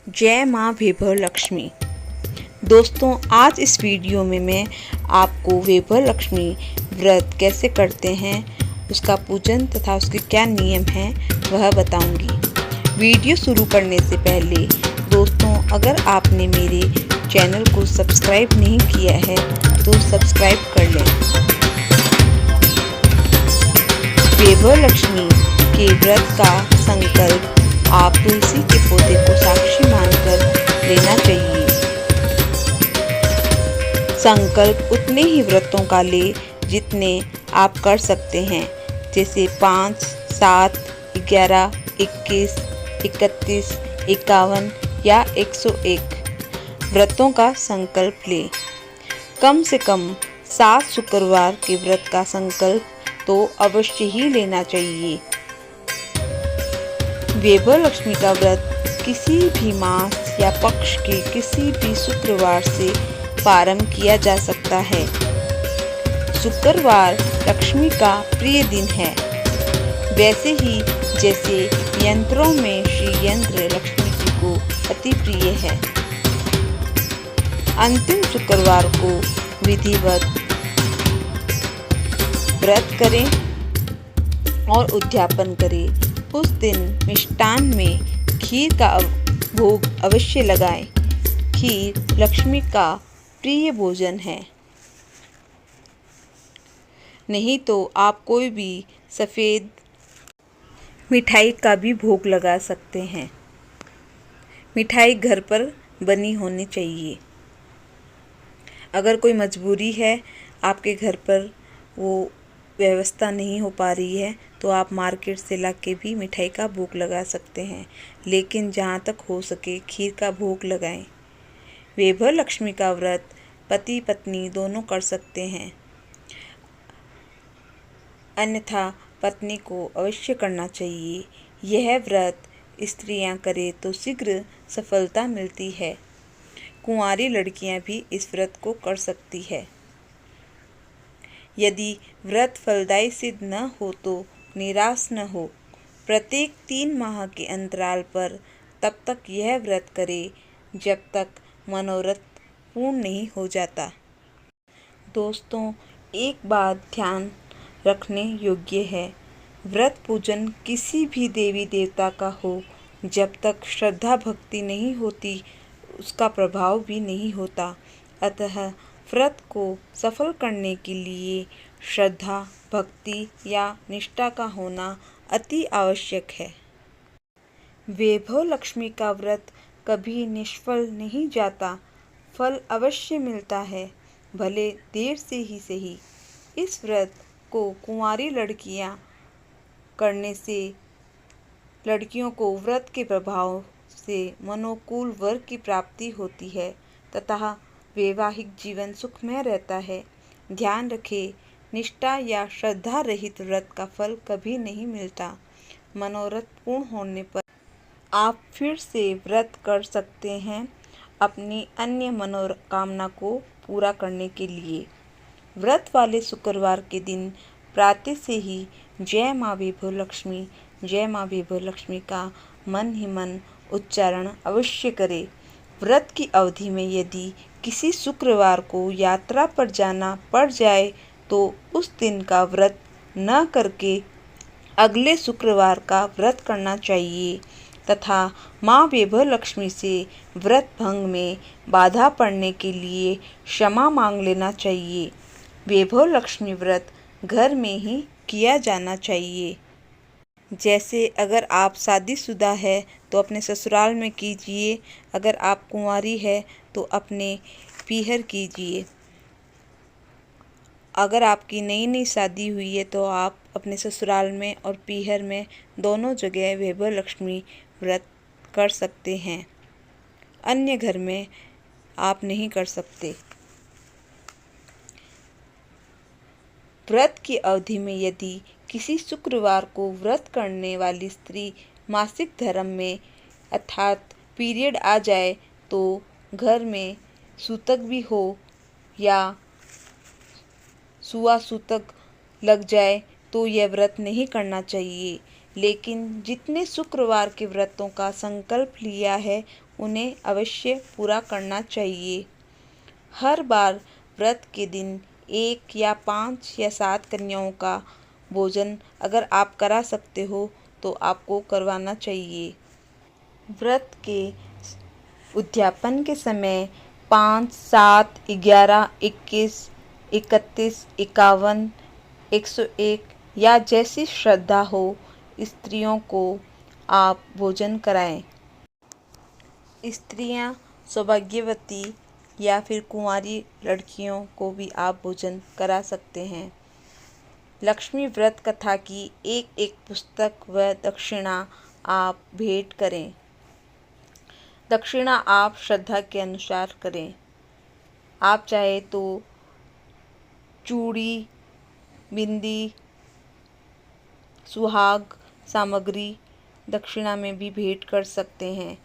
जय माँ वैभव लक्ष्मी। दोस्तों, आज इस वीडियो में मैं आपको वैभव लक्ष्मी व्रत कैसे करते हैं, उसका पूजन तथा उसके क्या नियम हैं वह बताऊंगी। वीडियो शुरू करने से पहले दोस्तों, अगर आपने मेरे चैनल को सब्सक्राइब नहीं किया है तो सब्सक्राइब कर लें। वैभव लक्ष्मी के व्रत का संकल्प आप तुलसी के पौधे को साक्षी मानकर लेना चाहिए। संकल्प उतने ही व्रतों का ले जितने आप कर सकते हैं, जैसे 5, 7, 11, 21, 31, 51 या 101 व्रतों का संकल्प ले। कम से कम 7 शुक्रवार के व्रत का संकल्प तो अवश्य ही लेना चाहिए। वैभव लक्ष्मी का व्रत किसी भी मास या पक्ष के किसी भी शुक्रवार से प्रारंभ किया जा सकता है। शुक्रवार लक्ष्मी का प्रिय दिन है, वैसे ही जैसे यंत्रों में श्री यंत्र लक्ष्मी जी को अति प्रिय है। अंतिम शुक्रवार को विधिवत व्रत करें और उद्यापन करें। उस दिन मिष्टान में खीर का भोग अवश्य लगाएं। खीर लक्ष्मी का प्रिय भोजन है। नहीं तो आप कोई भी सफ़ेद मिठाई का भी भोग लगा सकते हैं। मिठाई घर पर बनी होनी चाहिए। अगर कोई मजबूरी है, आपके घर पर वो व्यवस्था नहीं हो पा रही है, तो आप मार्केट से ला के भी मिठाई का भोग लगा सकते हैं, लेकिन जहाँ तक हो सके खीर का भोग लगाएं। वैभव लक्ष्मी का व्रत पति पत्नी दोनों कर सकते हैं, अन्यथा पत्नी को अवश्य करना चाहिए। यह व्रत स्त्रियां करें तो शीघ्र सफलता मिलती है। कुंवारी लड़कियां भी इस व्रत को कर सकती है। यदि व्रत फलदायी सिद्ध न हो तो निराश न हो। प्रत्येक 3 माह के अंतराल पर तब तक यह व्रत करें जब तक मनोरथ पूर्ण नहीं हो जाता। दोस्तों, एक बात ध्यान रखने योग्य है, व्रत पूजन किसी भी देवी देवता का हो, जब तक श्रद्धा भक्ति नहीं होती उसका प्रभाव भी नहीं होता। अतः व्रत को सफल करने के लिए श्रद्धा, भक्ति या निष्ठा का होना अति आवश्यक है। वैभव लक्ष्मी का व्रत कभी निष्फल नहीं जाता, फल अवश्य मिलता है, भले देर से ही सही। इस व्रत को कुंवारी लड़कियां करने से लड़कियों को व्रत के प्रभाव से मनोकूल वर की प्राप्ति होती है तथा वैवाहिक जीवन सुखमय रहता है। ध्यान रखें, निष्ठा या श्रद्धा रहित व्रत का फल कभी नहीं मिलता। मनोरथ पूर्ण होने पर आप फिर से व्रत कर सकते हैं अपनी अन्य मनोकामना को पूरा करने के लिए। व्रत वाले शुक्रवार के दिन प्रातः से ही जय माँ वैभव लक्ष्मी, जय माँ वैभव लक्ष्मी का मन ही मन उच्चारण अवश्य करें। व्रत की अवधि में यदि किसी शुक्रवार को यात्रा पर जाना पड़ जाए तो उस दिन का व्रत न करके अगले शुक्रवार का व्रत करना चाहिए तथा माँ वैभव लक्ष्मी से व्रत भंग में बाधा पड़ने के लिए क्षमा मांग लेना चाहिए। वैभव लक्ष्मी व्रत घर में ही किया जाना चाहिए। जैसे अगर आप शादीशुदा है तो अपने ससुराल में कीजिए, अगर आप कुंवारी है तो अपने पीहर कीजिए। अगर आपकी नई नई शादी हुई है तो आप अपने ससुराल में और पीहर में दोनों जगह वैभव लक्ष्मी व्रत कर सकते हैं। अन्य घर में आप नहीं कर सकते। व्रत की अवधि में यदि किसी शुक्रवार को व्रत करने वाली स्त्री मासिक धर्म में अर्थात पीरियड आ जाए तो घर में सूतक भी हो या सुआ सूतक लग जाए तो यह व्रत नहीं करना चाहिए। लेकिन जितने शुक्रवार के व्रतों का संकल्प लिया है उन्हें अवश्य पूरा करना चाहिए। हर बार व्रत के दिन 1 या 5 या 7 कन्याओं का भोजन अगर आप करा सकते हो तो आपको करवाना चाहिए। व्रत के उद्यापन के समय 5, 7, 11, 21, 31, 51, 101 या जैसी श्रद्धा हो स्त्रियों को आप भोजन कराएं। स्त्रियां सौभाग्यवती या फिर कुंवारी लड़कियों को भी आप भोजन करा सकते हैं। लक्ष्मी व्रत कथा की एक एक पुस्तक व दक्षिणा आप भेंट करें। दक्षिणा आप श्रद्धा के अनुसार करें। आप चाहे तो चूड़ी, बिंदी, सुहाग सामग्री दक्षिणा में भी भेंट कर सकते हैं।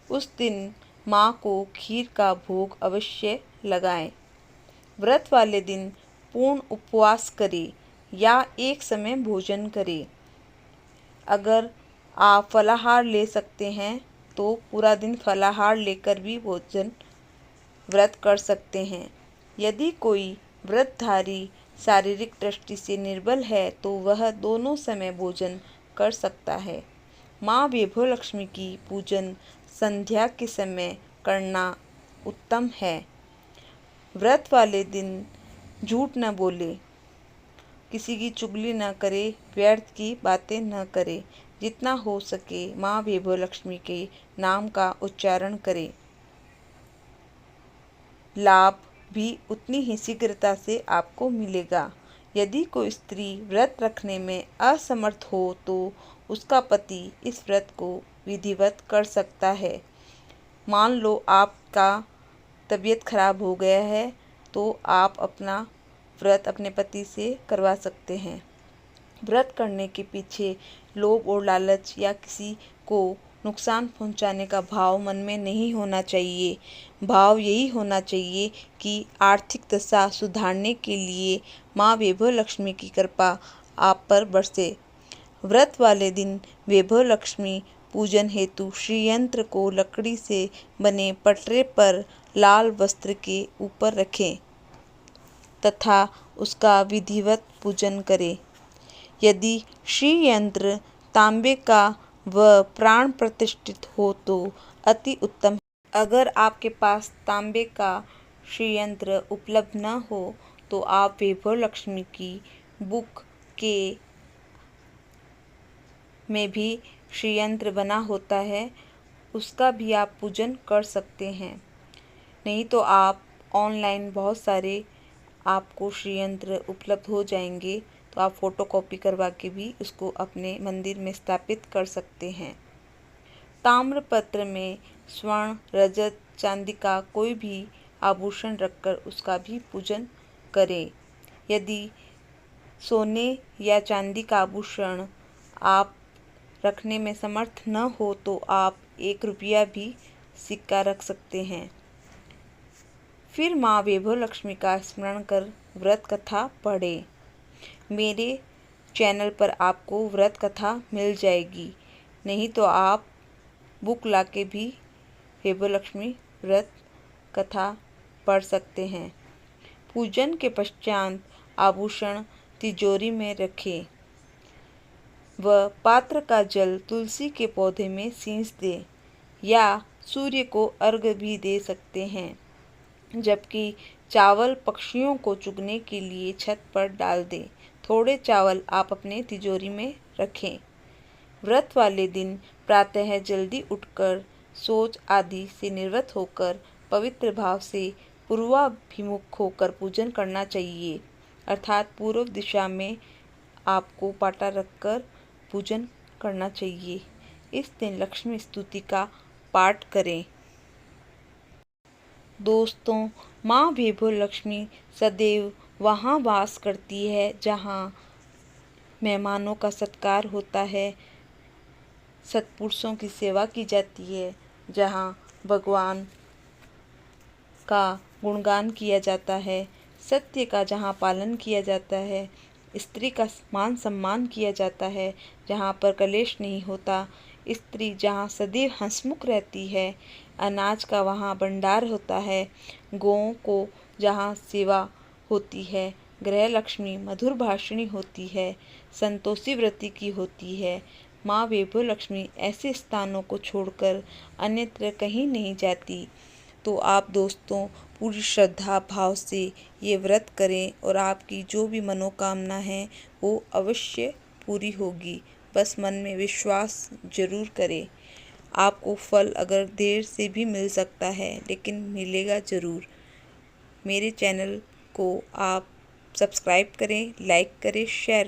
उस दिन माँ को खीर का भोग अवश्य लगाएं। व्रत वाले दिन पूर्ण उपवास करें या एक समय भोजन करें। अगर आप फलाहार ले सकते हैं तो पूरा दिन फलाहार लेकर भी भोजन व्रत कर सकते हैं। यदि कोई व्रतधारी शारीरिक दृष्टि से निर्बल है तो वह दोनों समय भोजन कर सकता है। माँ वैभव लक्ष्मी की पूजन संध्या के समय करना उत्तम है। व्रत वाले दिन झूठ न बोले, किसी की चुगली न करे, व्यर्थ की बातें न करे। जितना हो सके माँ वैभव लक्ष्मी के नाम का उच्चारण करें। लाभ भी उतनी ही शीघ्रता से आपको मिलेगा। यदि कोई स्त्री व्रत रखने में असमर्थ हो तो उसका पति इस व्रत को विधिवत कर सकता है। मान लो आपका तबीयत खराब हो गया है तो आप अपना व्रत अपने पति से करवा सकते हैं। व्रत करने के पीछे लोभ और लालच या किसी को नुकसान पहुंचाने का भाव मन में नहीं होना चाहिए। भाव यही होना चाहिए कि आर्थिक दशा सुधारने के लिए माँ वैभव लक्ष्मी की कृपा आप पर बरसे। व्रत वाले दिन वैभव लक्ष्मी पूजन हेतु श्री यंत्र को लकड़ी से बने पटरे पर लाल वस्त्र के ऊपर रखें तथा उसका विधिवत पूजन करें। यदि श्री यंत्र तांबे का व प्राण प्रतिष्ठित हो तो अति उत्तम। अगर आपके पास तांबे का श्री यंत्र उपलब्ध न हो तो आप वैभव लक्ष्मी की बुक के में भी श्री यंत्र बना होता है, उसका भी आप पूजन कर सकते हैं। नहीं तो आप ऑनलाइन बहुत सारे आपको श्री यंत्र उपलब्ध हो जाएंगे, तो आप फोटोकॉपी करवा के भी उसको अपने मंदिर में स्थापित कर सकते हैं। ताम्रपत्र में स्वर्ण, रजत, चांदी का कोई भी आभूषण रखकर उसका भी पूजन करें। यदि सोने या चांदी का आभूषण आप रखने में समर्थ न हो तो आप 1 रुपया भी सिक्का रख सकते हैं। फिर माँ वैभव लक्ष्मी का स्मरण कर व्रत कथा पढ़ें। मेरे चैनल पर आपको व्रत कथा मिल जाएगी। नहीं तो आप बुक लाके भी वैभव लक्ष्मी व्रत कथा पढ़ सकते हैं। पूजन के पश्चात आभूषण तिजोरी में रखें व पात्र का जल तुलसी के पौधे में सींच दें या सूर्य को अर्घ्य भी दे सकते हैं। जबकि चावल पक्षियों को चुगने के लिए छत पर डाल दें। थोड़े चावल आप अपने तिजोरी में रखें। व्रत वाले दिन प्रातः जल्दी उठकर शौच आदि से निवृत्त होकर पवित्र भाव से पूर्वाभिमुख होकर पूजन करना चाहिए। अर्थात पूर्व दिशा में आपको पाटा रखकर पूजन करना चाहिए। इस दिन लक्ष्मी स्तुति का पाठ करें। दोस्तों, माँ वैभव लक्ष्मी सदैव वहाँ वास करती है जहाँ मेहमानों का सत्कार होता है, सत्पुरुषों की सेवा की जाती है, जहाँ भगवान का गुणगान किया जाता है, सत्य का जहाँ पालन किया जाता है, स्त्री का मान सम्मान किया जाता है, जहाँ पर कलेश नहीं होता। स्त्री जहाँ सदैव हंसमुख रहती है, अनाज का वहाँ भंडार होता है। गौओं को जहाँ सेवा होती है, गृह लक्ष्मी मधुर भाषिणी होती है, संतोषी व्रती की होती है। माँ वैभव लक्ष्मी ऐसे स्थानों को छोड़कर अन्यत्र कहीं नहीं जाती। तो आप दोस्तों पूरी श्रद्धा भाव से ये व्रत करें और आपकी जो भी मनोकामना है वो अवश्य पूरी होगी। बस मन में विश्वास जरूर करें। आपको फल अगर देर से भी मिल सकता है, लेकिन मिलेगा ज़रूर। मेरे चैनल को आप सब्सक्राइब करें, लाइक करें, शेयर करें।